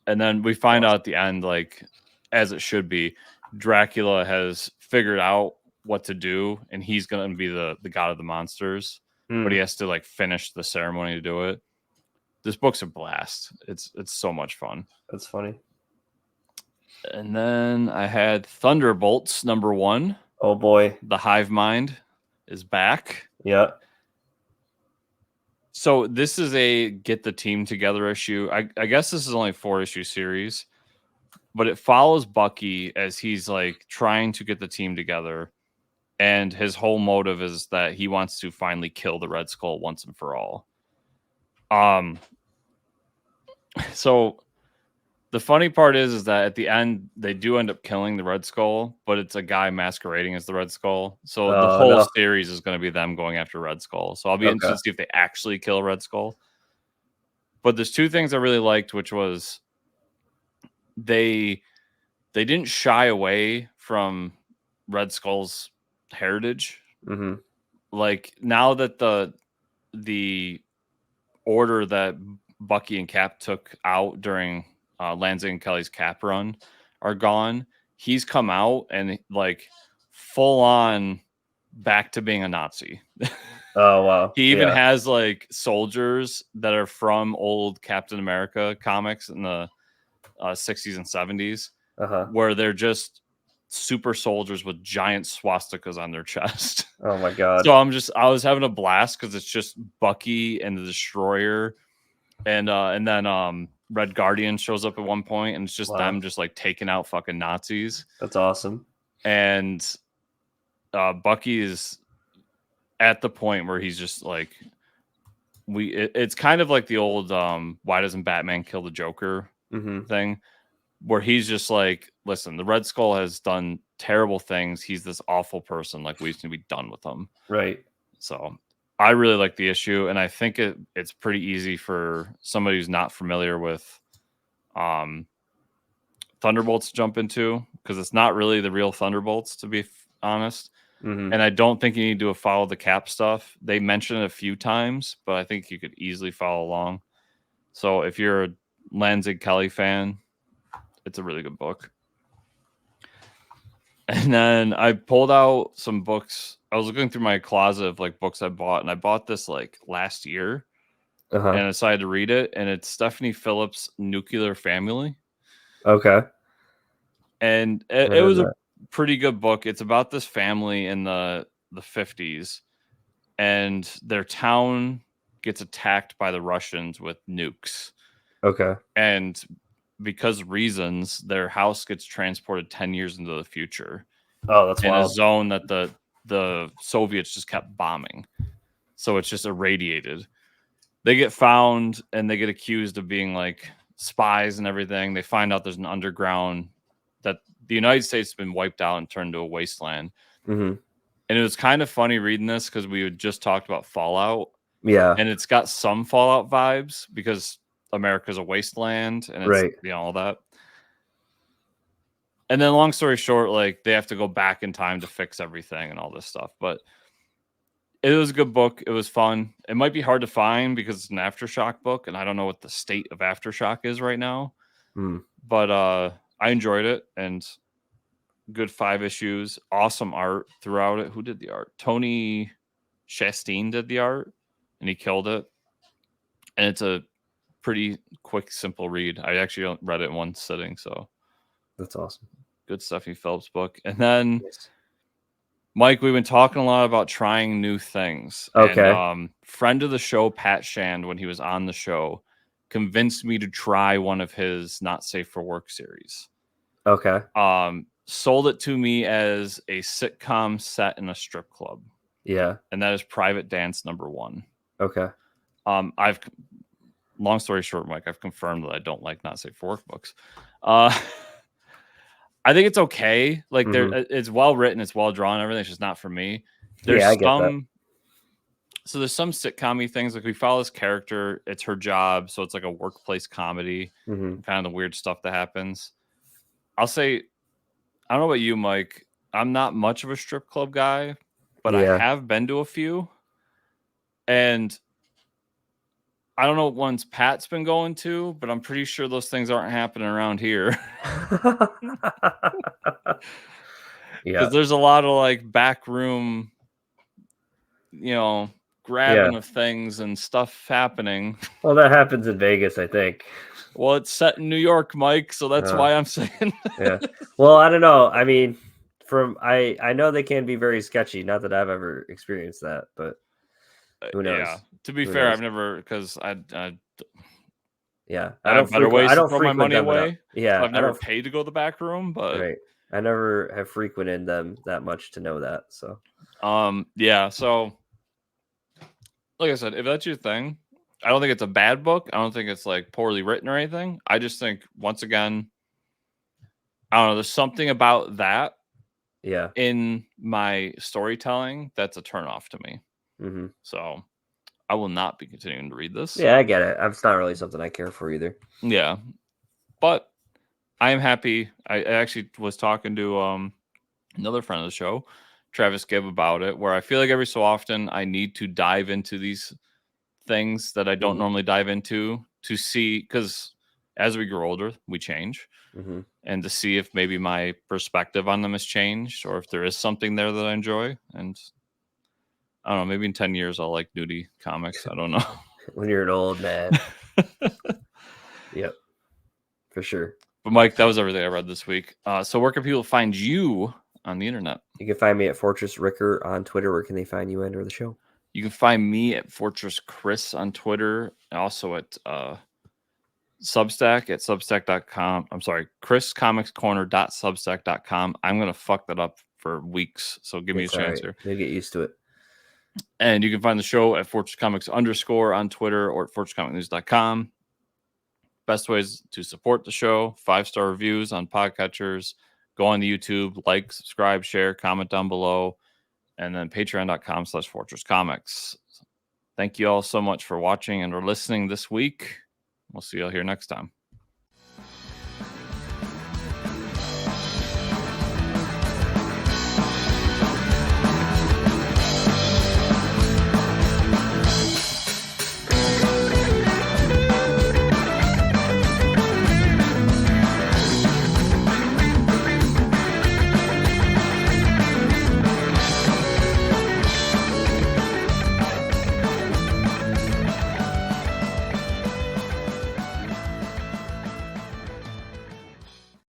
And then we find out at the end, like as it should be, Dracula has figured out what to do, and he's going to be the god of the monsters, but he has to like finish the ceremony to do it. This book's a blast. It's so much fun. That's funny. And then I had Thunderbolts #1. Oh boy. The Hive Mind is back. Yeah. So this is a get the team together issue. I guess this is only a 4-issue series, but it follows Bucky as he's like trying to get the team together. And his whole motive is that he wants to finally kill the Red Skull once and for all. So the funny part is that at the end, they do end up killing the Red Skull, but it's a guy masquerading as the Red Skull. So the whole series is going to be them going after Red Skull. So I'll be interested to see if they actually kill Red Skull. But there's 2 things I really liked, which was they didn't shy away from Red Skull's heritage. Like now that the order that Bucky and Cap took out during Lansing and Kelly's Cap run are gone, he's come out and like full on back to being a Nazi. Oh wow. He even has like soldiers that are from old Captain America comics in the 60s and 70s, where they're just super soldiers with giant swastikas on their chest. Oh my god. So I was having a blast because it's just Bucky and the Destroyer, and then Red Guardian shows up at one point, and it's just them just like taking out fucking Nazis. That's awesome. And Bucky is at the point where he's just like, it's kind of like the old why doesn't Batman kill the Joker thing, where he's just like, listen, the Red Skull has done terrible things. He's this awful person. Like, we just need to be done with him. Right. So I really like the issue, and I think it's pretty easy for somebody who's not familiar with Thunderbolts to jump into, because it's not really the real Thunderbolts, to be honest. And I don't think you need to follow the Cap stuff. They mention it a few times, but I think you could easily follow along. So if you're a Lanzig Kelly fan, it's a really good book. And then I pulled out some books. I was looking through my closet of like books I bought, and I bought this like last year, and I decided to read it. And it's Stephanie Phillips' Nuclear Family. Okay. And it was a pretty good book. It's about this family in the 50s, and their town gets attacked by the Russians with nukes. Okay. And because reasons, their house gets transported 10 years into the future. Oh, that's wild. In a zone that the Soviets just kept bombing. So it's just irradiated. They get found and they get accused of being like spies and everything. They find out there's an underground, that the United States has been wiped out and turned to a wasteland. And it was kind of funny reading this because we had just talked about Fallout. Yeah. And it's got some Fallout vibes because America's a wasteland and it's all that. And then long story short, like they have to go back in time to fix everything and all this stuff. But it was a good book. It was fun. It might be hard to find because it's an Aftershock book, and I don't know what the state of Aftershock is right now. But I enjoyed it, and good 5 issues. Awesome art throughout it. Who did the art? Tony Chastain did the art, and he killed it. And it's a pretty quick, simple read. I actually read it in one sitting, so that's awesome. Good Stephanie Phillips book. And then Mike, we've been talking a lot about trying new things. Okay. And friend of the show, Pat Shand, when he was on the show, convinced me to try one of his Not Safe for Work series. Okay. Sold it to me as a sitcom set in a strip club. Yeah. And that is Private Dance #1. Okay. Long story short, Mike, I've confirmed that I don't like Not Safe for Work books. I think it's okay. Like it's well written, it's well drawn, everything. It's just not for me. There's I get that. So there's some sitcom-y things. Like we follow this character, it's her job, so it's like a workplace comedy, kind of the weird stuff that happens. I'll say, I don't know about you, Mike. I'm not much of a strip club guy, but I have been to a few. And I don't know what ones Pat's been going to, but I'm pretty sure those things aren't happening around here. Because there's a lot of like backroom, grabbing of things and stuff happening. Well, that happens in Vegas, I think. Well, it's set in New York, Mike, so that's why I'm saying. Well, I don't know. I mean, I know they can be very sketchy. Not that I've ever experienced that, but who knows? Yeah. To be fair, I've never, because I don't better ways to throw my money away. Yeah, so I've never paid to go to the back room, but I never have frequented them that much to know that. So, So, like I said, if that's your thing, I don't think it's a bad book. I don't think it's like poorly written or anything. I just think, once again, I don't know. There's something about that. In my storytelling, that's a turnoff to me. So I will not be continuing to read this. Yeah, I get it. It's not really something I care for either. Yeah, but I am happy. I actually was talking to another friend of the show, Travis Gibb, about it, where I feel like every so often I need to dive into these things that I don't normally dive into to see, because as we grow older, we change. And to see if maybe my perspective on them has changed, or if there is something there that I enjoy. And I don't know, maybe in 10 years I'll like nudie comics. I don't know. When you're an old man. Yep. For sure. But Mike, that was everything I read this week. So where can people find you on the internet? You can find me at Fortress Ricker on Twitter. Where can they find you and or the show? You can find me at Fortress Chris on Twitter, and also at Substack at substack.com. I'm sorry, chriscomicscorner.substack.com. I'm going to fuck that up for weeks, so give me a chance here. You'll get used to it. And you can find the show at Fortress Comics _ on Twitter or at fortresscomicnews.com. Best ways to support the show: 5-star reviews on podcatchers. Go on to YouTube, like, subscribe, share, comment down below, and then patreon.com/fortresscomics. Thank you all so much for watching and or listening this week. We'll see you all here next time.